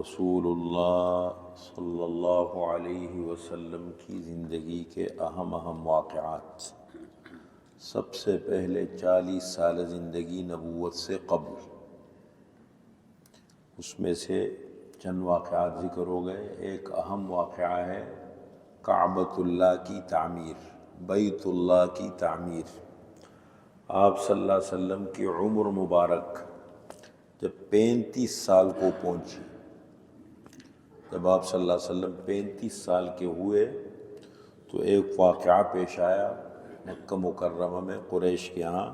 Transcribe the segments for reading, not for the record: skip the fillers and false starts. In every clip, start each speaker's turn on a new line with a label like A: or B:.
A: رسول اللہ صلی اللہ علیہ وسلم کی زندگی کے اہم واقعات۔ سب سے پہلے 40 سال زندگی نبوت سے قبل، اس میں سے چند واقعات ذکر ہو گئے۔ ایک اہم واقعہ ہے کعبۃ اللہ کی تعمیر، بیت اللہ کی تعمیر۔ آپ صلی اللہ علیہ وسلم کی عمر مبارک جب 35 سال کو پہنچی، جب آپ صلی اللہ علیہ وسلم 35 سال کے ہوئے تو ایک واقعہ پیش آیا مکہ مکرمہ میں قریش کے ہاں۔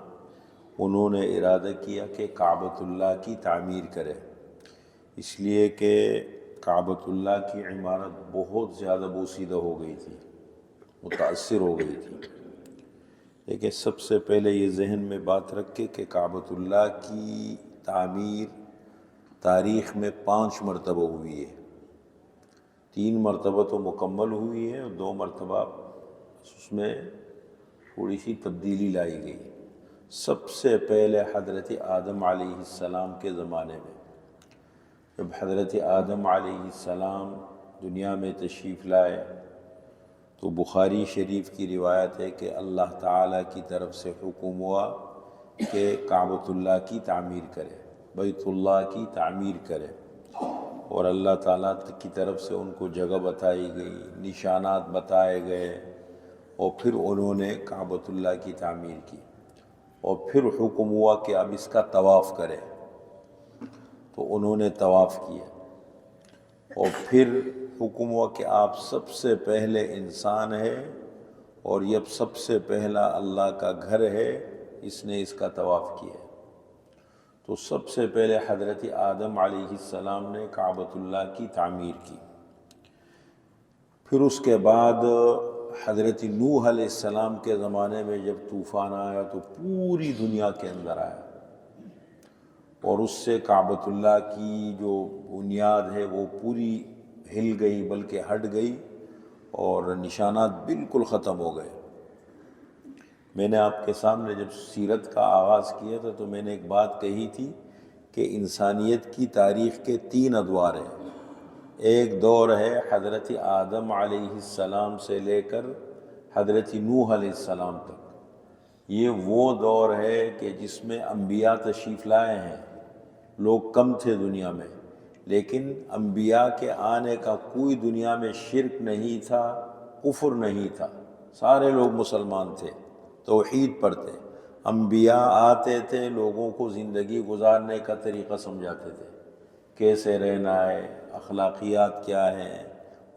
A: انہوں نے ارادہ کیا کہ کعبۃ اللہ کی تعمیر کرے، اس لیے کہ کعبۃ اللہ کی عمارت بہت زیادہ بوسیدہ ہو گئی تھی، متاثر ہو گئی تھی۔ لیکن سب سے پہلے یہ ذہن میں بات رکھے کہ کعبۃ اللہ کی تعمیر تاریخ میں 5 مرتبہ ہوئی ہے۔ 3 مرتبہ تو مکمل ہوئی ہے اور 2 مرتبہ اس میں تھوڑی سی تبدیلی لائی گئی۔ سب سے پہلے حضرت آدم علیہ السلام کے زمانے میں، جب حضرت آدم علیہ السلام دنیا میں تشریف لائے تو بخاری شریف کی روایت ہے کہ اللہ تعالیٰ کی طرف سے حکم ہوا کہ کعبۃ اللہ کی تعمیر کرے، بیت اللہ کی تعمیر کرے، اور اللہ تعالیٰ کی طرف سے ان کو جگہ بتائی گئی، نشانات بتائے گئے، اور پھر انہوں نے کعبۃ اللہ کی تعمیر کی۔ اور پھر حکم ہوا کہ اب اس کا طواف کرے، تو انہوں نے طواف کیا۔ اور پھر حکم ہوا کہ آپ سب سے پہلے انسان ہے اور یہ سب سے پہلا اللہ کا گھر ہے، اس نے اس کا طواف کیا۔ تو سب سے پہلے حضرت آدم علیہ السلام نے کعبۃ اللہ کی تعمیر کی۔ پھر اس کے بعد حضرت نوح علیہ السلام کے زمانے میں جب طوفان آیا تو پوری دنیا کے اندر آیا، اور اس سے کعبۃ اللہ کی جو بنیاد ہے وہ پوری ہل گئی، بلکہ ہٹ گئی، اور نشانات بالکل ختم ہو گئے۔ میں نے آپ کے سامنے جب سیرت کا آغاز کیا تھا تو میں نے ایک بات کہی تھی کہ انسانیت کی تاریخ کے 3 ادوار ہیں۔ ایک دور ہے حضرت آدم علیہ السلام سے لے کر حضرت نوح علیہ السلام تک۔ یہ وہ دور ہے کہ جس میں انبیاء تشریف لائے ہیں، لوگ کم تھے دنیا میں، لیکن انبیاء کے آنے کا کوئی دنیا میں شرک نہیں تھا، کفر نہیں تھا، سارے لوگ مسلمان تھے، توحید پر تھے۔ انبیاء آتے تھے، لوگوں کو زندگی گزارنے کا طریقہ سمجھاتے تھے، کیسے رہنا ہے، اخلاقیات کیا ہیں،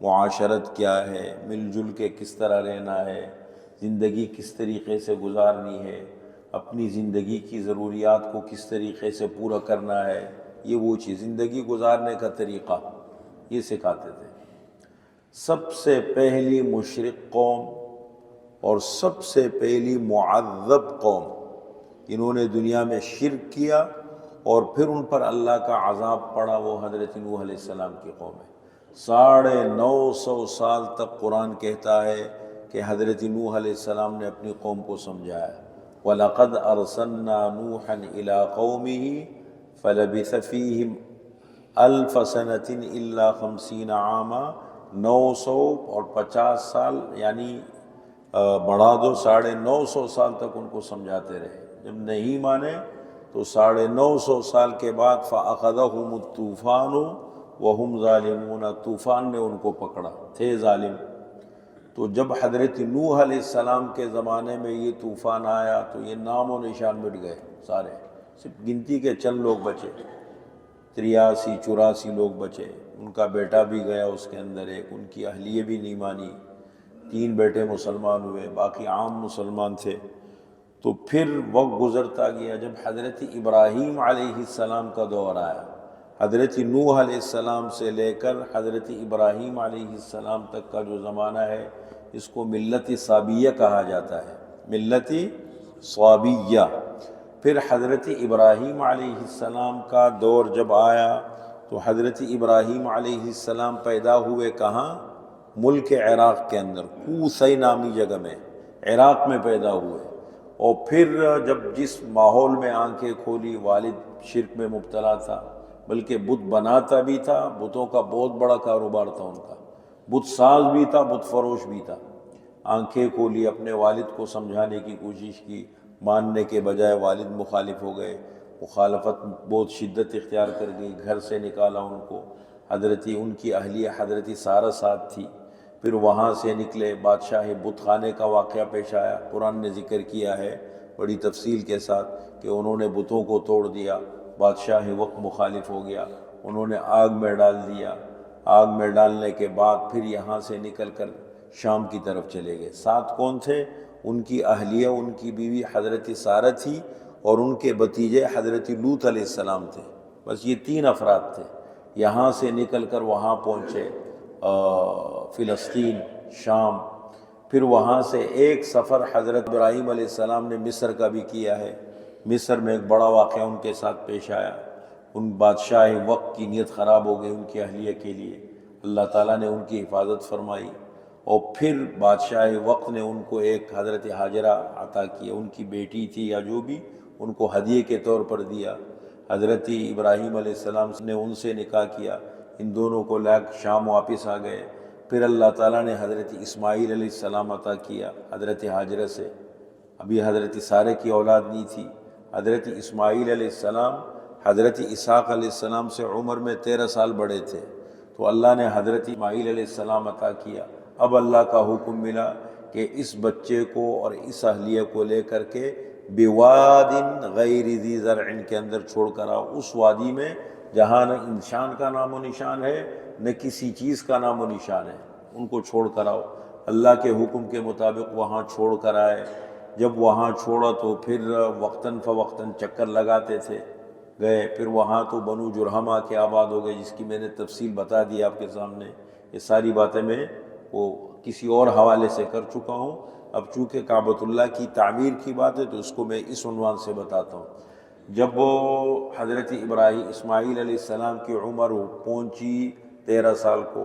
A: معاشرت کیا ہے، مل جل کے کس طرح رہنا ہے، زندگی کس طریقے سے گزارنی ہے، اپنی زندگی کی ضروریات کو کس طریقے سے پورا کرنا ہے، یہ وہ چیز زندگی گزارنے کا طریقہ یہ سکھاتے تھے۔ سب سے پہلی مشرک قوم اور سب سے پہلی معذب قوم، انہوں نے دنیا میں شرک کیا اور پھر ان پر اللہ کا عذاب پڑا، وہ حضرت نوح علیہ السلام کی قوم ہے۔ 950 سال تک قرآن کہتا ہے کہ حضرت نوح علیہ السلام نے اپنی قوم کو سمجھایا۔ وَلَقَدْ أَرْسَلْنَا نُوحًا إِلَىٰ قَوْمِهِ فَلَبِثَ فِيهِمْ أَلْفَ سَنَةٍ إِلَّا 50 عَامًا۔ 950 سال یعنی بڑھا دو، 950 سال تک ان کو سمجھاتے رہے۔ جب نہیں مانے تو 950 سال کے بعد فَأَخَذَهُمُ الطُّوفَانُ وَهُمْ ظَالِمُونَ، طوفان نے ان کو پکڑا، تھے ظالم۔ تو جب حضرت نوح علیہ السلام کے زمانے میں یہ طوفان آیا تو یہ نام و نشان مٹ گئے سارے، صرف گنتی کے چند لوگ بچے، 83-84 لوگ بچے۔ ان کا بیٹا بھی گیا اس کے اندر ایک، ان کی اہلیہ بھی نہیں مانی، 3 بیٹے مسلمان ہوئے، باقی عام مسلمان تھے۔ تو پھر وقت گزرتا گیا، جب حضرت ابراہیم علیہ السلام کا دور آیا، حضرت نوح علیہ السلام سے لے کر حضرت ابراہیم علیہ السلام تک کا جو زمانہ ہے، اس کو ملت صابیہ کہا جاتا ہے، ملت صابیہ۔ پھر حضرت ابراہیم علیہ السلام کا دور جب آیا تو حضرت ابراہیم علیہ السلام پیدا ہوئے کہاں؟ ملک عراق کے اندر، کوسہ نامی جگہ میں، عراق میں پیدا ہوئے۔ اور پھر جب جس ماحول میں آنکھیں کھولی، والد شرک میں مبتلا تھا، بلکہ بت بناتا بھی تھا، بتوں کا بہت بڑا کاروبار تھا ان کا، بت ساز بھی تھا، بت فروش بھی تھا۔ آنکھیں کھولی، اپنے والد کو سمجھانے کی کوشش کی، ماننے کے بجائے والد مخالف ہو گئے، مخالفت بہت شدت اختیار کر گئی، گھر سے نکالا ان کو۔ ان کی اہلیہ حضرت سارہ ساتھ تھی۔ پھر وہاں سے نکلے، بادشاہ بت خانے کا واقعہ پیش آیا، قرآن نے ذکر کیا ہے بڑی تفصیل کے ساتھ کہ انہوں نے بتوں کو توڑ دیا، بادشاہ وقت مخالف ہو گیا، انہوں نے آگ میں ڈال دیا۔ آگ میں ڈالنے کے بعد پھر یہاں سے نکل کر شام کی طرف چلے گئے۔ ساتھ کون تھے؟ ان کی اہلیہ، ان کی بیوی حضرت سارہ تھی، اور ان کے بھتیجے حضرت لوط علیہ السلام تھے۔ بس یہ 3 افراد تھے۔ یہاں سے نکل کر وہاں پہنچے فلسطین، شام۔ پھر وہاں سے ایک سفر حضرت ابراہیم علیہ السلام نے مصر کا بھی کیا ہے۔ مصر میں ایک بڑا واقعہ ان کے ساتھ پیش آیا، ان بادشاہ وقت کی نیت خراب ہو گئی ان کی اہلیہ کے لیے، اللہ تعالیٰ نے ان کی حفاظت فرمائی، اور پھر بادشاہ وقت نے ان کو ایک حضرت ہاجرہ عطا کیا، ان کی بیٹی تھی یا جو بھی، ان کو ہدیے کے طور پر دیا۔ حضرت ابراہیم علیہ السلام نے ان سے نکاح کیا، ان دونوں کو لے کر شام واپس آ گئے۔ پھر اللہ تعالیٰ نے حضرت اسماعیل علیہ السلام عطا کیا حضرت ہاجرہ سے، ابھی حضرت سارہ کی اولاد نہیں تھی۔ حضرت اسماعیل علیہ السلام حضرت اسحاق علیہ السلام سے عمر میں 13 سال بڑے تھے، تو اللہ نے حضرت اسماعیل علیہ السلام عطا کیا۔ اب اللہ کا حکم ملا کہ اس بچے کو اور اس اہلیہ کو لے کر کے بواد غیر ذی زرع کے اندر چھوڑ کر آؤ، اس وادی میں جہاں نہ انسان کا نام و نشان ہے نہ کسی چیز کا نام و نشان ہے، ان کو چھوڑ کر آؤ۔ اللہ کے حکم کے مطابق وہاں چھوڑ کر آئے۔ جب وہاں چھوڑا تو پھر وقتاً فوقتاً چکر لگاتے تھے، گئے۔ پھر وہاں تو بنو جرہمہ کے آباد ہو گئے، جس کی میں نے تفصیل بتا دی آپ کے سامنے۔ یہ ساری باتیں میں وہ کسی اور حوالے سے کر چکا ہوں، اب چونکہ کعبۃ اللہ کی تعمیر کی بات ہے تو اس کو میں اس عنوان سے بتاتا ہوں۔ جب وہ حضرت اسماعیل علیہ السلام کی عمر پہنچی 13 سال کو،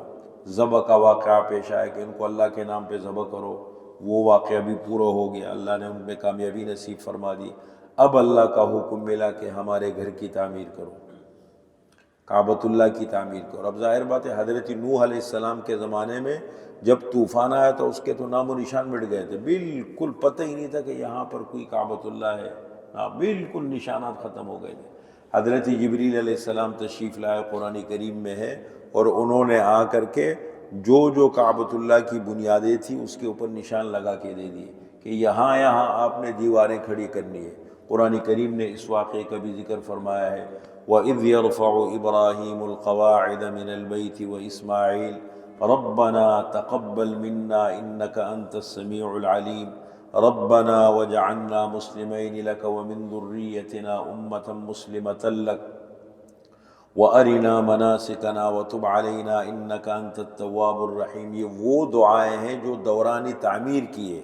A: ذبح کا واقعہ پیش آیا کہ ان کو اللہ کے نام پہ ذبح کرو، وہ واقعہ بھی پورا ہو گیا، اللہ نے ان میں کامیابی نصیب فرما دی۔ اب اللہ کا حکم ملا کہ ہمارے گھر کی تعمیر کرو، کعبۃ اللہ کی تعمیر کرو۔ اب ظاہر بات ہے حضرت نوح علیہ السلام کے زمانے میں جب طوفان آیا تو اس کے تو نام و نشان مٹ گئے تھے، بالکل پتہ ہی نہیں تھا کہ یہاں پر کوئی کعبۃ اللہ ہے، بالکل نشانات ختم ہو گئے تھے۔ حضرت جبریل علیہ السلام تشریف لائے، قرآن کریم میں ہے، اور انہوں نے آ کر کے جو جو کعبۃ اللہ کی بنیادیں تھیں اس کے اوپر نشان لگا کے دے دیے کہ یہاں یہاں آپ نے دیواریں کھڑی کرنی ہے۔ قرآن کریم نے اس واقعے کا بھی ذکر فرمایا ہے، وَإِذْ يَرْفَعُ إِبْرَاهِيمُ الْقَوَاعِدَ مِنَ الْبَيْتِ وَإِسْمَاعِيلُ رَبَّنَا تَقَبَّلْ مِنَّا إِنَّكَ أَنْتَ السَّمِيعُ الْعَلِيمُ رَبَّنَا وَاجْعَلْنَا مُسْلِمَيْنِ لَكَ وَمِنْ ذُرِّيَّتِنَا أُمَّةً مُسْلِمَةً لَكَ وَأَرِنَا مَنَاسِكَنَا وَتُبْ عَلَيْنَا إِنَّكَ أَنْتَ التَّوَّابُ الرَّحِيمُ۔ یہ وہ دعائیں ہیں جو دوران تعمیر کی ہے۔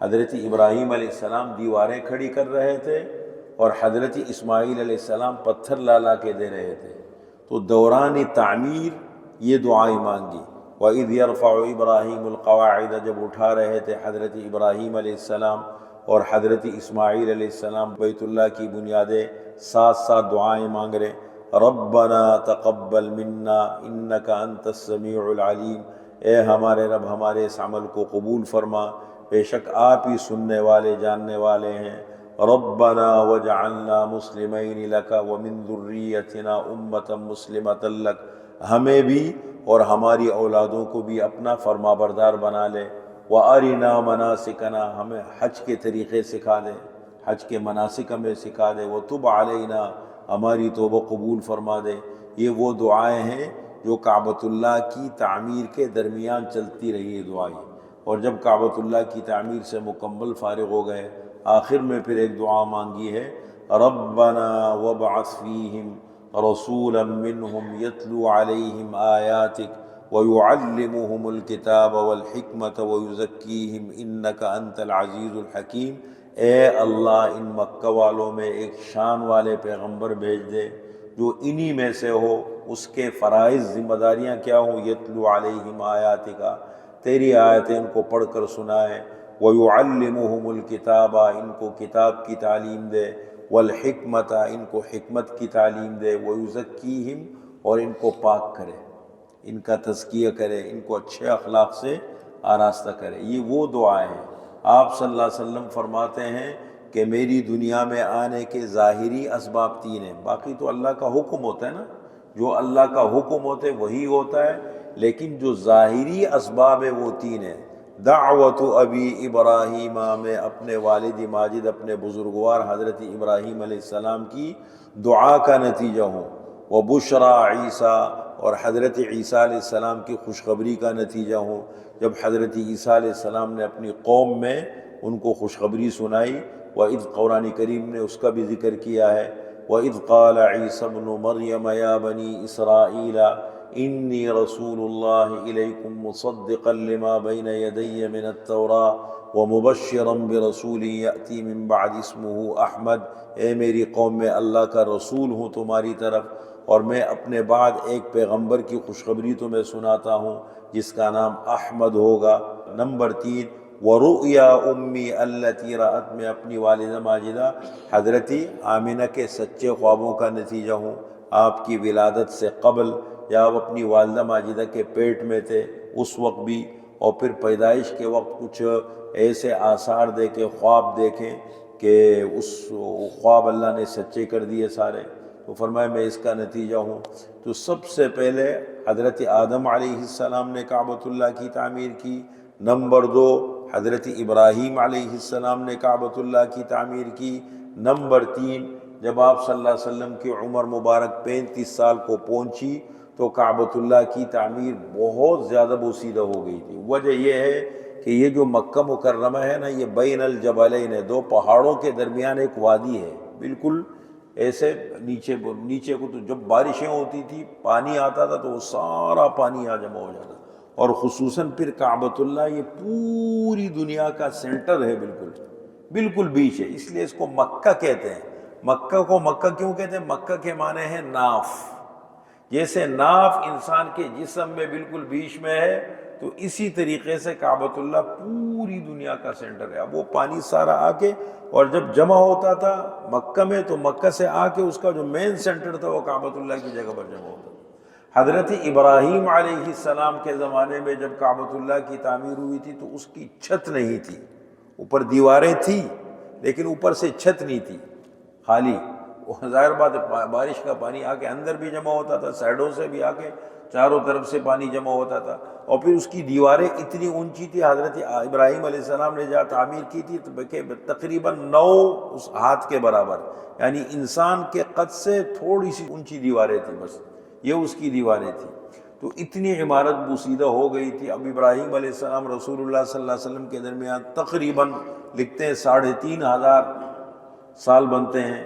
A: حضرت ابراہیم علیہ السلام دیواریں کھڑی کر رہے تھے اور حضرت اسماعیل علیہ السلام پتھر لا کے دے رہے تھے، تو دوران تعمیر یہ دعائیں مانگی۔ وَإِذْ يَرْفَعُ إِبْرَاهِيمُ الْقَوَاعِدَ، جب اٹھا رہے تھے حضرت ابراہیم علیہ السلام اور حضرت اسماعیل علیہ السلام بیت اللہ کی بنیادیں، ساتھ ساتھ دعائیں مانگ رہے، ربنا تقبل منا انک انت السمیع العلیم، اے ہمارے رب ہمارے اس عمل کو قبول فرما، بے شک آپ ہی سننے والے جاننے والے ہیں۔ ربنا وجعلنا مسلمین لک ومن ذریتنا امۃ مسلمۃ لک، ہمیں بھی اور ہماری اولادوں کو بھی اپنا فرما بردار بنا لے۔ وَأَرِنَا مَنَاسِكَنَا، ہمیں حج کے طریقے سکھا دے، حج کے مناسک ہمیں سکھا دے۔ وَتُبْ عَلَيْنَا، ہماری توبہ قبول فرما دے۔ یہ وہ دعائیں ہیں جو کعبۃ اللہ کی تعمیر کے درمیان چلتی رہی ہے دعائیں، اور جب کعبۃ اللہ کی تعمیر سے مکمل فارغ ہو گئے، آخر میں پھر ایک دعا مانگی ہے، ربنا وابعث فیہم رسولا منہم یتلو علیہم آیاتک ویعلمہم الکتاب والحکمت ویزکیہم انک انت العزیز الحکیم۔ اے اللہ ان مکہ والوں میں ایک شان والے پیغمبر بھیج دے جو انہی میں سے ہو، اس کے فرائض ذمہ داریاں کیا ہوں، یتلو علیہم آیاتک، تیری آیتیں ان کو پڑھ کر سنائے، وَيُعَلِّمُهُمُ الْكِتَابَ، ان کو کتاب کی تعلیم دے، والحکمت، ان کو حکمت کی تعلیم دے، ویزکیہم، اور ان کو پاک کرے، ان کا تزکیہ کرے، ان کو اچھے اخلاق سے آراستہ کرے۔ یہ وہ دعائیں ہیں۔ آپ صلی اللہ علیہ وسلم فرماتے ہیں کہ میری دنیا میں آنے کے ظاہری اسباب تین ہیں، باقی تو اللہ کا حکم ہوتا ہے نا، جو اللہ کا حکم ہوتا ہے وہی ہوتا ہے، لیکن جو ظاہری اسباب ہے وہ تین ہیں۔ دعوت ابی ابراہیم، میں اپنے والد ماجد، اپنے بزرگوار حضرت ابراہیم علیہ السلام کی دعا کا نتیجہ ہوں، وبشرا عیسیٰ، اور حضرت عیسیٰ علیہ السلام کی خوشخبری کا نتیجہ ہوں، جب حضرت عیسیٰ علیہ السلام نے اپنی قوم میں ان کو خوشخبری سنائی، وَإِذْ، قرآن کریم نے اس کا بھی ذکر کیا ہے، وَإِذْ قَالَ عِيسَى ابْنُ مَرْيَمَ يَا بَنِي إِسْرَائِيلَ إِنِّي رَسُولُ اللَّهِ إِلَيْكُمْ مُصَدِّقًا لِمَا بَيْنَ يَدَيَّ مِنَ التَّوْرَاةِ وَمُبَشِّرًا بِرَسُولٍ يَأْتِي مِن بَعْدِي اسْمُهُ أَحْمَدُ، اے میری قوم، میں اللہ کا رسول ہوں تمہاری طرف، اور میں اپنے بعد ایک پیغمبر کی خوشخبری تمہیں سناتا ہوں جس کا نام احمد ہوگا۔ نمبر 3، وَرُؤْيَا أُمِّي الَّتِي رَأَتْ، میں اپنی والدہ ماجدہ حضرت آمنہ کے سچے خوابوں کا نتیجہ ہوں، آپ کی ولادت سے قبل، یا آپ اپنی والدہ ماجدہ کے پیٹ میں تھے اس وقت بھی، اور پھر پیدائش کے وقت کچھ ایسے آثار دیکھے، خواب دیکھیں کہ اس خواب اللہ نے سچے کر دیے سارے، تو فرمایا میں اس کا نتیجہ ہوں۔ تو سب سے پہلے حضرت آدم علیہ السلام نے کعبۃ اللہ کی تعمیر کی، نمبر 2 حضرت ابراہیم علیہ السلام نے کعبۃ اللہ کی تعمیر کی، نمبر 3 جب آپ صلی اللہ علیہ وسلم کی عمر مبارک 35 سال کو پہنچی تو کعبۃ اللہ کی تعمیر بہت زیادہ بوسیدہ ہو گئی تھی۔ وجہ یہ ہے کہ یہ جو مکہ مکرمہ ہے نا، یہ بین الجبلین ہے، دو پہاڑوں کے درمیان ایک وادی ہے، بالکل ایسے نیچے کو، تو جب بارشیں ہوتی تھی پانی آتا تھا تو وہ سارا پانی یہاں جمع ہو جاتا، اور خصوصاً پھر کعبۃ اللہ یہ پوری دنیا کا سینٹر ہے، بالکل بیچ ہے، اس لیے اس کو مکہ کہتے ہیں۔ مکہ کو مکہ کیوں کہتے ہیں؟ مکہ کے معنی ہے ناف، جیسے ناف انسان کے جسم میں بالکل بیچ میں ہے، تو اسی طریقے سے کعبۃ اللہ پوری دنیا کا سینٹر ہے۔ اب وہ پانی سارا آ کے، اور جب جمع ہوتا تھا مکہ میں تو مکہ سے آ کے اس کا جو مین سینٹر تھا وہ کعبۃ اللہ کی جگہ پر جمع ہوتا تھا۔ حضرت ابراہیم علیہ السلام کے زمانے میں جب کعبۃ اللہ کی تعمیر ہوئی تھی تو اس کی چھت نہیں تھی، اوپر دیواریں تھی لیکن اوپر سے چھت نہیں تھی، خالی۔ ظاہر بات ہے بارش کا پانی آ کے اندر بھی جمع ہوتا تھا، سائڈوں سے بھی آ کے چاروں طرف سے پانی جمع ہوتا تھا، اور پھر اس کی دیواریں اتنی اونچی تھی، حضرت ابراہیم علیہ السلام نے جہاں تعمیر کی تھی تو تقریباً 9 اس ہاتھ کے برابر، یعنی انسان کے قد سے تھوڑی سی اونچی دیواریں تھیں، بس یہ اس کی دیواریں تھیں۔ تو اتنی عمارت بوسیدہ ہو گئی تھی۔ اب ابراہیم علیہ السلام رسول اللہ صلی اللہ علیہ وسلم کے درمیان تقریباً لکھتے ہیں 3500 سال بنتے ہیں،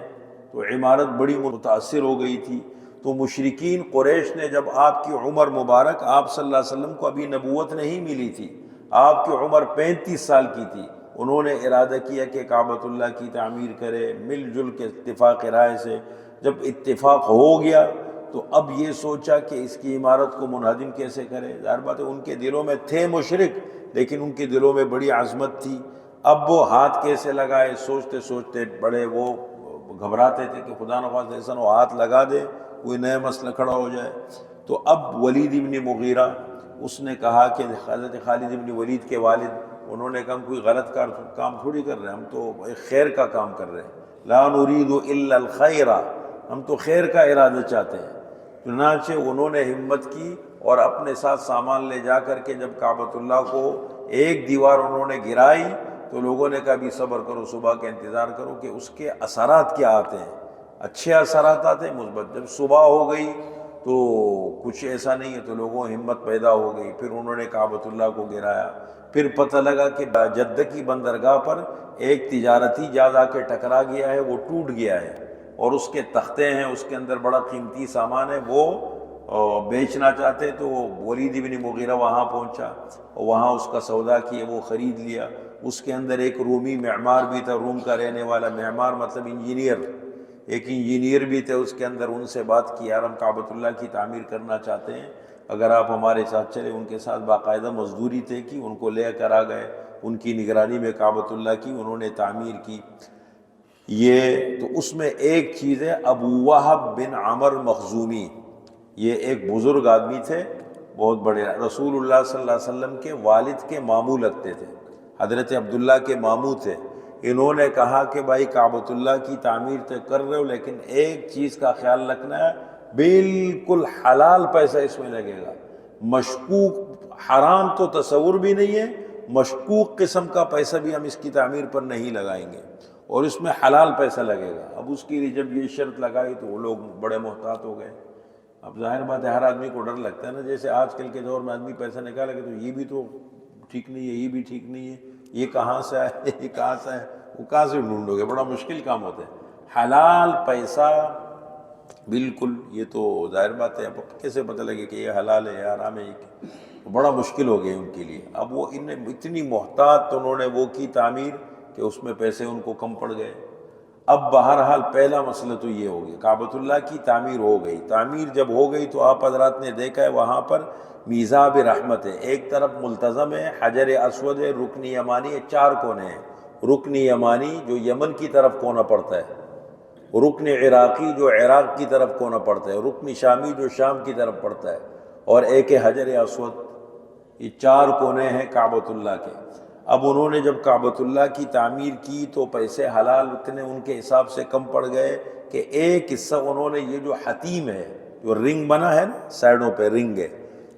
A: تو عمارت بڑی متاثر ہو گئی تھی۔ تو مشرکین قریش نے جب آپ کی عمر مبارک، آپ صلی اللہ علیہ وسلم کو ابھی نبوت نہیں ملی تھی، آپ کی عمر 35 سال کی تھی، انہوں نے ارادہ کیا کہ کعبۃ اللہ کی تعمیر کرے، مل جل کے اتفاق رائے سے۔ جب اتفاق ہو گیا تو اب یہ سوچا کہ اس کی عمارت کو منہدم کیسے کرے۔ ظاہر بات ہے ان کے دلوں میں تھے مشرک، لیکن ان کے دلوں میں بڑی عظمت تھی۔ اب وہ ہاتھ کیسے لگائے، سوچتے سوچتے بڑے وہ گھبراتے تھے کہ خدا نخواستہ ایسا وہ ہاتھ لگا دے کوئی نیا مسئلہ کھڑا ہو جائے۔ تو اب ولید ابن مغیرہ اس نے کہا کہ حضرت خالد ابن ولید کے والد، انہوں نے کہا ہم کوئی غلط کام تھوڑی کر رہے ہیں، ہم تو ایک خیر کا کام کر رہے ہیں، لا نرید الا الخیر، ہم تو خیر کا ارادہ چاہتے ہیں۔ چنانچہ انہوں نے ہمت کی اور اپنے ساتھ سامان لے جا کر کے جب کعبۃ اللہ کو ایک دیوار انہوں نے گرائی تو لوگوں نے کہا بھی صبر کرو، صبح کا انتظار کرو کہ اس کے اثرات کیا آتے ہیں۔ اچھے اثرات آتے ہیں، مثبت۔ جب صبح ہو گئی تو کچھ ایسا نہیں ہے، تو لوگوں ہمت پیدا ہو گئی، پھر انہوں نے کعبۃ اللہ کو گرایا۔ پھر پتہ لگا کہ جدہ کی بندرگاہ پر ایک تجارتی جہاز آ کے ٹکرا گیا ہے، وہ ٹوٹ گیا ہے، اور اس کے تختے ہیں، اس کے اندر بڑا قیمتی سامان ہے، وہ بیچنا چاہتے، تو ولید ابن مغیرہ وہاں پہنچا، وہاں اس کا سودا کیا، وہ خرید لیا۔ اس کے اندر ایک رومی معمار بھی تھا، روم کا رہنے والا، معمار مطلب انجینئر، ایک انجینئر بھی تھے اس کے اندر۔ ان سے بات کی، یار ہم کعبۃ اللہ کی تعمیر کرنا چاہتے ہیں، اگر آپ ہمارے ساتھ چلے۔ ان کے ساتھ باقاعدہ مزدوری طے کی، ان کو لے کر آ گئے، ان کی نگرانی میں کعبۃ اللہ کی انہوں نے تعمیر کی۔ یہ تو اس میں ایک چیز ہے ابو وہب بن عمر مخزومی، یہ ایک بزرگ آدمی تھے، بہت بڑے، رسول اللہ صلی اللہ علیہ وسلم کے والد کے ماموں لگتے تھے، حضرت عبداللہ کے ماموں تھے۔ انہوں نے کہا کہ بھائی کعبۃ اللہ کی تعمیر تو کر رہے ہو، لیکن ایک چیز کا خیال رکھنا ہے، بالکل حلال پیسہ اس میں لگے گا، مشکوک حرام تو تصور بھی نہیں ہے، مشکوک قسم کا پیسہ بھی ہم اس کی تعمیر پر نہیں لگائیں گے، اور اس میں حلال پیسہ لگے گا۔ اب اس کے لیے جب یہ شرط لگائی تو وہ لوگ بڑے محتاط ہو گئے۔ اب ظاہر بات ہے ہر آدمی کو ڈر لگتا ہے نا، جیسے آج کل کے دور میں آدمی پیسہ نکالے گا تو یہ بھی تو ٹھیک نہیں ہے، یہ بھی ٹھیک نہیں ہے، یہ کہاں سے آئے، یہ کہاں سے آئے، وہ کہاں سے ڈھونڈو گے، بڑا مشکل کام ہوتا ہے۔ حلال پیسہ بالکل، یہ تو ظاہر بات ہے، اب کیسے پتہ لگے کہ یہ حلال ہے یا حرام ہے، یہ بڑا مشکل ہو گیا ان کے لیے۔ اب وہ اتنی محتاط تو انہوں نے وہ کی تعمیر کہ اس میں پیسے ان کو کم پڑ گئے۔ اب بہرحال پہلا مسئلہ تو یہ ہو گیا، کعبۃ اللہ کی تعمیر ہو گئی۔ تعمیر جب ہو گئی تو آپ حضرات نے دیکھا ہے وہاں پر میزاب رحمت ہے، ایک طرف ملتزم ہے، حجر اسود ہے، رکن یمانی ہے، 4 کونے ہیں۔ رکن یمانی جو یمن کی طرف کونا پڑتا ہے، رکن عراقی جو عراق کی طرف کونا پڑتا ہے، رکن شامی جو شام کی طرف پڑتا ہے، اور ایک ہے حجر اسود۔ یہ 4 کونے ہیں کعبۃ اللہ کے۔ اب انہوں نے جب کعبۃ اللہ کی تعمیر کی تو پیسے حلال اتنے ان کے حساب سے کم پڑ گئے کہ ایک حصہ انہوں نے یہ جو حتیم ہے، جو رنگ بنا ہے نا، سائڈوں پہ رنگ ہے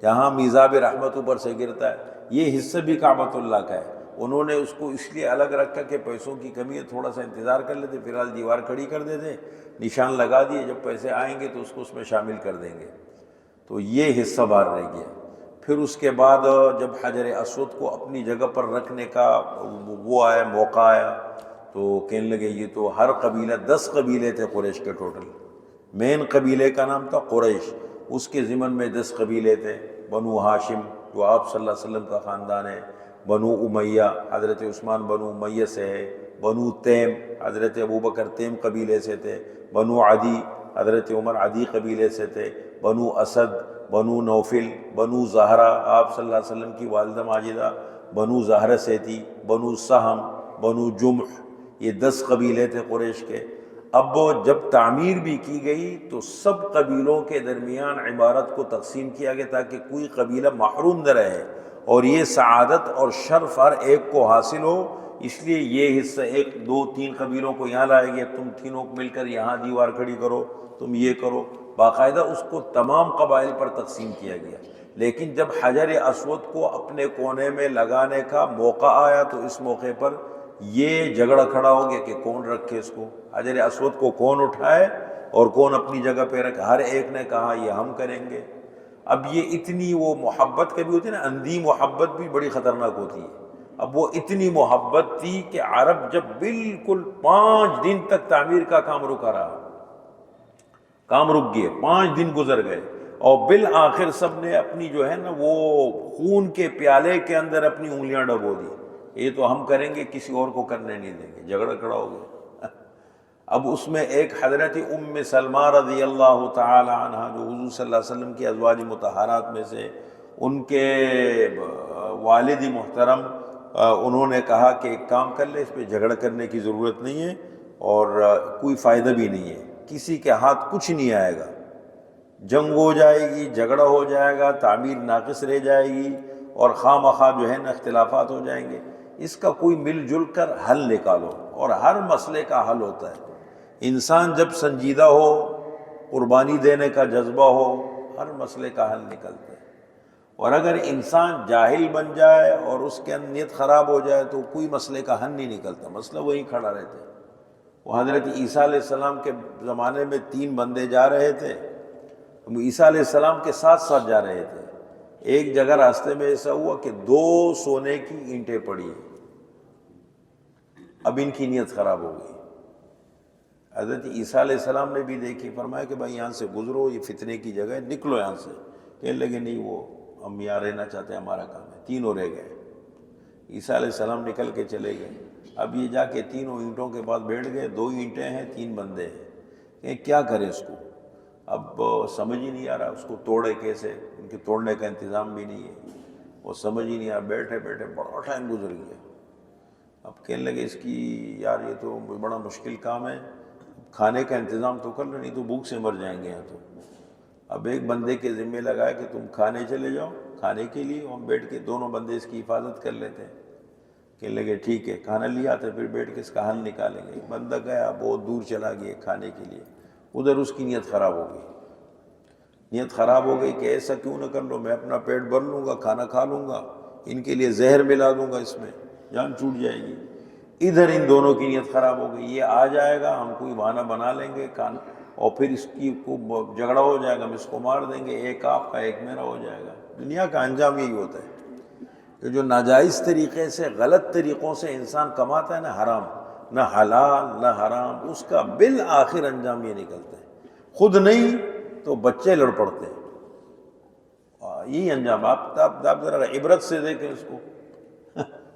A: جہاں میزاب رحمت اوپر سے گرتا ہے، یہ حصہ بھی کعبۃ اللہ کا ہے۔ انہوں نے اس کو اس لیے الگ رکھا کہ پیسوں کی کمی ہے، تھوڑا سا انتظار کر لیتے، فی الحال دیوار کھڑی کر دیتے، نشان لگا دیے، جب پیسے آئیں گے تو اس کو اس میں شامل کر دیں گے۔ تو یہ حصہ باہر رہ گیا۔ پھر اس کے بعد جب حجر اسود کو اپنی جگہ پر رکھنے کا وہ آیا، موقع آیا، تو کہنے لگے یہ تو ہر قبیلہ، 10 قبیلے تھے قریش کے ٹوٹل، مین قبیلے کا نام تھا قریش، اس کے ضمن میں 10 قبیلے تھے، بنو ہاشم جو آپ صلی اللہ علیہ وسلم کا خاندان ہے، بنو امیہ حضرت عثمان بنو امیہ سے ہے، بنو تیم حضرت ابوبکر تیم قبیلے سے تھے، بنو عدی حضرت عمر عدی قبیلے سے تھے، بنو اسد، بنو نوفل، بنو زہرہ آپ صلی اللہ علیہ وسلم کی والدہ ماجدہ بنو زہرہ سے تھی، بنو سہم، بنو جمح، یہ 10 قبیلے تھے قریش کے۔ اب جب تعمیر بھی کی گئی تو سب قبیلوں کے درمیان عمارت کو تقسیم کیا گیا تاکہ کوئی قبیلہ محروم نہ رہے، اور یہ سعادت اور شرف ہر ایک کو حاصل ہو، اس لیے یہ حصہ 1 2 3 قبیلوں کو یہاں لائے گیا، تم تینوں مل کر یہاں دیوار کھڑی کرو، تم یہ کرو، باقاعدہ اس کو تمام قبائل پر تقسیم کیا گیا۔ لیکن جب حجر اسود کو اپنے کونے میں لگانے کا موقع آیا تو اس موقع پر یہ جھگڑا کھڑا ہو گیا کہ کون رکھے اس کو، حجر اسود کو کون اٹھائے اور کون اپنی جگہ پہ رکھے۔ ہر ایک نے کہا یہ ہم کریں گے۔ اب یہ اتنی وہ محبت کبھی ہوتی ہے نا، اندھی محبت بھی بڑی خطرناک ہوتی ہے۔ اب وہ اتنی محبت تھی کہ عرب جب بالکل 5 دن تک تعمیر کا کام رکا رہا، کام رک گئے، 5 دن گزر گئے، اور بالآخر سب نے اپنی جو ہے نا وہ خون کے پیالے کے اندر اپنی انگلیاں ڈبو دی، یہ تو ہم کریں گے، کسی اور کو کرنے نہیں دیں گے، جھگڑا کھڑا ہو گیا۔ اب اس میں ایک حضرت ام سلمہ رضی اللہ تعالی عنہ جو حضور صلی اللہ علیہ وسلم کی ازواج مطہرات میں سے، ان کے والد محترم انہوں نے کہا کہ ایک کام کر لے، اس پہ جھگڑا کرنے کی ضرورت نہیں ہے اور کوئی فائدہ بھی نہیں ہے، کسی کے ہاتھ کچھ نہیں آئے گا، جنگ ہو جائے گی، جھگڑا ہو جائے گا، تعمیر ناقص رہ جائے گی، اور خواہ مخواہ جو ہے نا اختلافات ہو جائیں گے، اس کا کوئی مل جل کر حل نکالو۔ اور ہر مسئلے کا حل ہوتا ہے، انسان جب سنجیدہ ہو، قربانی دینے کا جذبہ ہو، ہر مسئلے کا حل نکلتا ہے۔ اور اگر انسان جاہل بن جائے اور اس کے نیت خراب ہو جائے تو کوئی مسئلے کا حل نہیں نکلتا، مسئلہ وہیں کھڑا رہتا ہے۔ وہ حضرت عیسیٰ علیہ السلام کے زمانے میں 3 بندے جا رہے تھے، عیسیٰ علیہ السلام کے ساتھ ساتھ جا رہے تھے، ایک جگہ راستے میں ایسا ہوا کہ 2 سونے کی اینٹیں پڑی، اب ان کی نیت خراب ہو گئی۔ حضرت عیسیٰ علیہ السلام نے بھی دیکھی، فرمایا کہ بھائی یہاں سے گزرو، یہ فتنے کی جگہ ہے، نکلو یہاں سے۔ کہنے لگے نہیں، وہ ہم یہاں رہنا چاہتے ہیں، ہمارا کام ہے۔ تینوں رہ گئے، عیسیٰ علیہ السلام نکل کے چلے گئے۔ اب یہ جا کے تینوں اینٹوں کے بعد بیٹھ گئے، 2 اینٹیں ہیں، 3 بندے ہیں، کہ کیا کریں اس کو؟ اب سمجھ ہی نہیں آ رہا اس کو توڑے کیسے، ان کے توڑنے کا انتظام بھی نہیں ہے، وہ سمجھ ہی نہیں آ رہا، بیٹھے بیٹھے بڑا ٹائم گزر گیا۔ اب کہنے لگے اس کی یار یہ تو بڑا مشکل کام ہے، کھانے کا انتظام تو کر لو نہیں تو بھوک سے مر جائیں گے یہاں تو۔ اب ایک بندے کے ذمہ لگایا کہ تم کھانے چلے جاؤ، کھانے کے لیے ہم بیٹھ کے دونوں بندے اس کی حفاظت کر لیتے ہیں۔ کہنے لگے ٹھیک ہے، کھانا لیا تو پھر بیٹھ کے اس کا حل نکالیں گے۔ بندہ گیا، بہت دور چلا گیا کھانے کے لیے، ادھر اس کی نیت خراب ہو گئی۔ نیت خراب ہو گئی کہ ایسا کیوں نہ کر لو، میں اپنا پیٹ بھر لوں گا، کھانا کھا لوں گا، ان کے لیے زہر ملا دوں گا، اس میں جان چھوٹ جائے گی۔ ادھر ان دونوں کی نیت خراب ہو گئی، یہ آ جائے گا، ہم کوئی بہانہ بنا لیں گے کھانا، اور پھر اس کی کو جھگڑا ہو جائے گا، ہم اس کو مار دیں گے، ایک آپ کا ایک میرا ہو جائے گا۔ دنیا کا انجام یہی ہوتا ہے کہ جو ناجائز طریقے سے، غلط طریقوں سے انسان کماتا ہے نا، حرام، نہ حلال نہ حرام، اس کا بالآخر انجام یہ نکلتا ہے، خود نہیں تو بچے لڑ پڑتے ہیں۔ یہی انجام آپ ذرا عبرت سے دیکھیں اس کو۔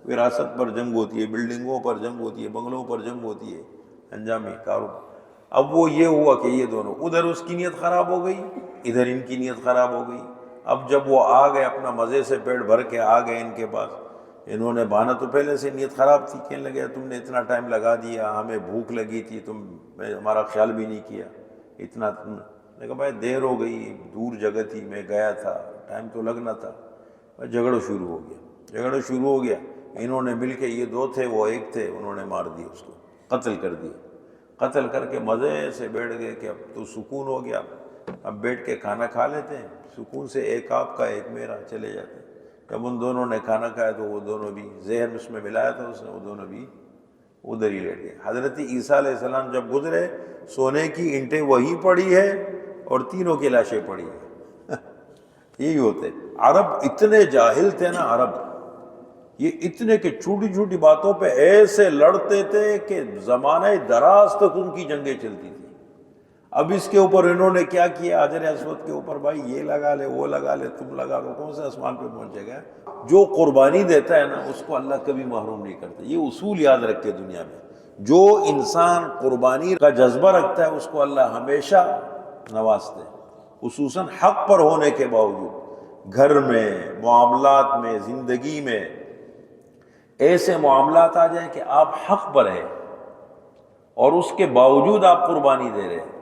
A: وراثت پر جنگ ہوتی ہے، بلڈنگوں پر جنگ ہوتی ہے، بنگلوں پر جنگ ہوتی ہے، انجامی کاروبار۔ اب وہ یہ ہوا کہ یہ دونوں، ادھر اس کی نیت خراب ہو گئی، ادھر ان کی نیت خراب ہو گئی۔ اب جب وہ آ گئے اپنا مزے سے پیٹ بھر کے آ گئے ان کے پاس، انہوں نے بہانہ تو پہلے سے نیت خراب تھی، کہنے لگے تم نے اتنا ٹائم لگا دیا، ہمیں بھوک لگی تھی، ہمارا خیال بھی نہیں کیا اتنا۔ نے کہا بھائی دیر ہو گئی، دور جگہ تھی، میں گیا تھا، ٹائم تو لگنا تھا۔ جھگڑا شروع ہو گیا، انہوں نے مل کے، یہ دو تھے وہ ایک تھے، انہوں نے مار دیا اس کو، قتل کر دیا۔ قتل کر کے مزے سے بیٹھ گئے کہ اب تو سکون ہو گیا، اب بیٹھ کے کھانا کھا لیتے ہیں سکون سے، ایک آپ کا ایک میرا، چلے جاتے ہیں۔ جب ان دونوں نے کھانا کھایا تو وہ دونوں بھی، زہر اس میں ملایا تھا اس نے، وہ دونوں بھی ادھر ہی لیٹ گئے۔ حضرت عیسیٰ علیہ السلام جب گزرے، سونے کی اینٹیں وہیں پڑی ہے اور تینوں کی لاشیں پڑی ہیں۔ یہی ہوتے عرب، اتنے جاہل تھے نا عرب، یہ اتنے کہ چھوٹی چھوٹی باتوں پہ ایسے لڑتے تھے کہ زمانہ دراز تک ان کی جنگیں چلتی تھیں۔ اب اس کے اوپر انہوں نے کیا کیا، حجر اسود کے اوپر، بھائی یہ لگا لے، وہ لگا لے، تم لگا لو، کون سے آسمان پہ پہنچے گا؟ جو قربانی دیتا ہے نا اس کو اللہ کبھی محروم نہیں کرتا۔ یہ اصول یاد رکھے دنیا میں، جو انسان قربانی کا جذبہ رکھتا ہے اس کو اللہ ہمیشہ نوازتے ہیں، خصوصاً حق پر ہونے کے باوجود۔ گھر میں، معاملات میں، زندگی میں ایسے معاملات آ جائیں کہ آپ حق پر ہیں اور اس کے باوجود آپ قربانی دے رہے ہیں،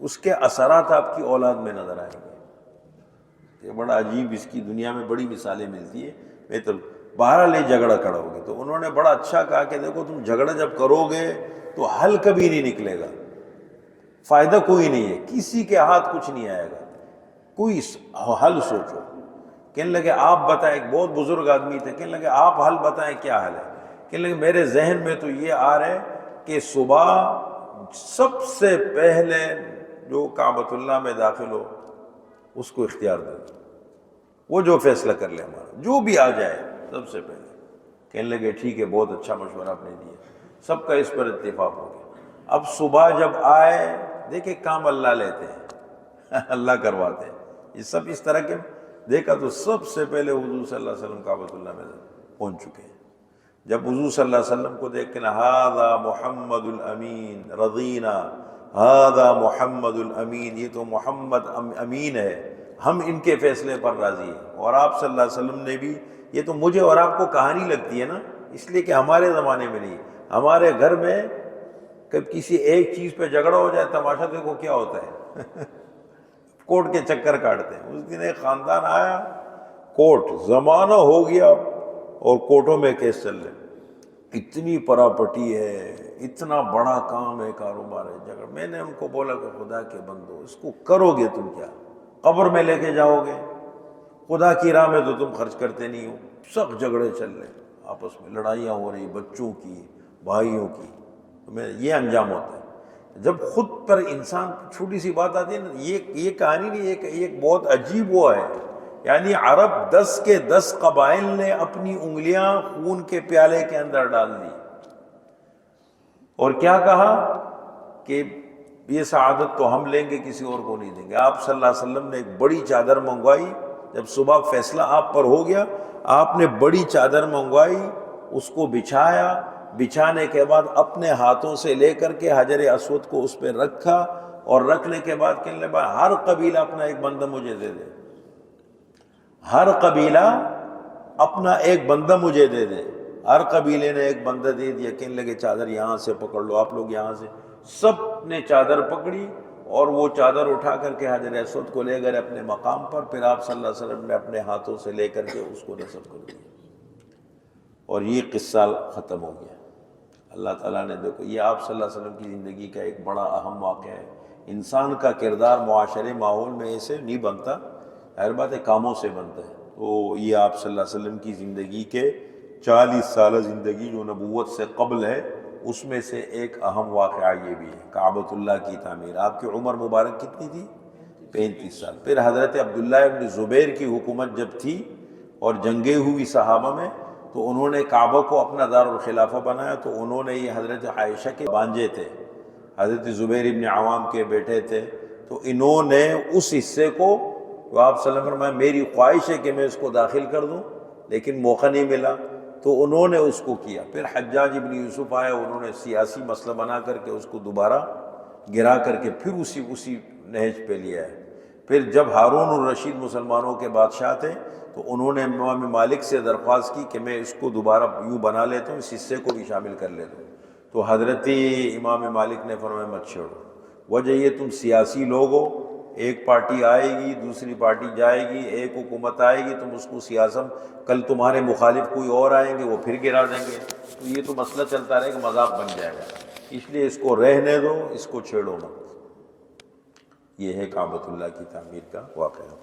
A: اس کے اثرات آپ کی اولاد میں نظر آئیں گے۔ یہ بڑا عجیب، اس کی دنیا میں بڑی مثالیں ملتی ہیں۔ میں تو بہرحال یہ جھگڑا کرو گے تو انہوں نے بڑا اچھا کہا کہ دیکھو تم جھگڑا جب کرو گے تو حل کبھی نہیں نکلے گا، فائدہ کوئی نہیں ہے، کسی کے ہاتھ کچھ نہیں آئے گا، کوئی حل سوچو۔ کہنے لگے آپ بتائیں، ایک بہت بزرگ آدمی تھے، کہنے لگے آپ حل بتائیں کیا حل ہے؟ کہنے لگے میرے ذہن میں تو یہ آ رہا ہے کہ صبح سب سے پہلے جو کعبۃ اللہ میں داخل ہو اس کو اختیار دے دو، وہ جو فیصلہ کر لے ہمارا، جو بھی آ جائے سب سے پہلے۔ کہنے لگے ٹھیک ہے، بہت اچھا مشورہ آپ نے دیا، سب کا اس پر اتفاق ہو گیا۔ اب صبح جب آئے، دیکھیں کام اللہ لیتے ہیں، اللہ کرواتے ہیں، یہ سب اس طرح کے دیکھا تو سب سے پہلے حضور صلی اللہ علیہ وسلم کعبۃ اللہ میں پہنچ چکے ہیں۔ جب حضور صلی اللہ علیہ وسلم کو دیکھ کے نا، ھذا محمد الامین رضینا، ھذا محمد الامین، یہ تو محمد امین ہے، ہم ان کے فیصلے پر راضی ہیں۔ اور آپ صلی اللہ علیہ وسلم نے بھی، یہ تو مجھے اور آپ کو کہانی لگتی ہے نا، اس لیے کہ ہمارے زمانے میں نہیں، ہمارے گھر میں کب کسی ایک چیز پہ جھگڑا ہو جائے، تماشا دیکھو کیا ہوتا ہے، کورٹ کے چکر کاٹتے ہیں۔ اس دن ایک خاندان آیا، کورٹ، زمانہ ہو گیا اور کورٹوں میں کیس چل رہے، اتنی پراپرٹی ہے، اتنا بڑا کام ہے، کاروبار ہے، جگہ۔ میں نے ان کو بولا کہ خدا کے بندو، اس کو کرو گے تم کیا؟ قبر میں لے کے جاؤ گے؟ خدا کی راہ میں تو تم خرچ کرتے نہیں ہو۔ سخت جھگڑے چل رہے، آپس میں لڑائیاں ہو رہی، بچوں کی، بھائیوں کی۔ یہ انجام ہوتا ہے جب خود پر انسان، چھوٹی سی بات آتی ہے نا، یہ کہانی نہیں، ایک بہت عجیب ہوا ہے، یعنی عرب 10 کے 10 قبائل نے اپنی انگلیاں خون کے پیالے کے اندر ڈال دی اور کیا کہا کہ یہ سعادت تو ہم لیں گے، کسی اور کو نہیں دیں گے۔ آپ صلی اللہ علیہ وسلم نے ایک بڑی چادر منگوائی، جب صبح فیصلہ آپ پر ہو گیا، آپ نے بڑی چادر منگوائی، اس کو بچھایا، بچھانے کے بعد اپنے ہاتھوں سے لے کر کے حجر اسود کو اس پہ رکھا، اور رکھنے کے بعد کہنے لگا ہر قبیلہ اپنا ایک بندہ مجھے دے دے، ہر قبیلہ اپنا ایک بندہ مجھے دے دے۔ ہر قبیلے نے ایک بندہ دے دیا، کہنے لگے چادر یہاں سے پکڑ لو، آپ لوگ یہاں سے، سب نے چادر پکڑی اور وہ چادر اٹھا کر کے حجر اسود کو لے گئے اپنے مقام پر، پھر آپ صلی اللہ علیہ وسلم نے اپنے ہاتھوں سے لے کر کے اس کو نصب کر دیا، اور یہ قصہ ختم ہو گیا۔ اللہ تعالیٰ نے دیکھو، یہ آپ صلی اللہ علیہ وسلم کی زندگی کا ایک بڑا اہم واقعہ ہے۔ انسان کا کردار معاشرے ماحول میں ایسے نہیں بنتا، ہر بات ہے کاموں سے بنتا ہے۔ تو یہ آپ صلی اللہ علیہ وسلم کی زندگی کے 40 سالہ زندگی جو نبوت سے قبل ہے، اس میں سے ایک اہم واقعہ یہ بھی ہے، کعبۃ اللہ کی تعمیر۔ آپ کی عمر مبارک کتنی تھی؟ 35 سال۔ پھر حضرت عبداللہ ابن زبیر کی حکومت جب تھی اور جنگیں ہوئی صحابہ میں، تو انہوں نے کعبہ کو اپنا دارالخلافہ بنایا، تو انہوں نے، یہ حضرت عائشہ کے بانجے تھے، حضرت زبیر ابن عوام کے بیٹے تھے، تو انہوں نے اس حصے کو، جو آپ صلی اللہ علیہ وسلم فرمایا میری خواہش ہے کہ میں اس کو داخل کر دوں لیکن موقع نہیں ملا، تو انہوں نے اس کو کیا۔ پھر حجاج ابن یوسف آئے، انہوں نے سیاسی مسئلہ بنا کر کے اس کو دوبارہ گرا کر کے پھر اسی نہج پہ لیا ہے۔ پھر جب ہارون الرشید مسلمانوں کے بادشاہ تھے، تو انہوں نے امام مالک سے درخواست کی کہ میں اس کو دوبارہ یوں بنا لیتا ہوں، اس حصے کو بھی شامل کر لیتا ہوں، تو حضرت امام مالک نے فرمایا مت چھوڑو، وجہ یہ تم سیاسی لوگ ہو، ایک پارٹی آئے گی دوسری پارٹی جائے گی، ایک حکومت آئے گی، تم اس کو سیاست، کل تمہارے مخالف کوئی اور آئیں گے وہ پھر گرا دیں گے، تو یہ تو مسئلہ چلتا رہے گا، مذاق بن جائے گا، اس لیے اس کو رہنے دو، اس کو چھیڑو مت۔ یہ ہے کعبۃ اللہ کی تعمیر کا واقعہ۔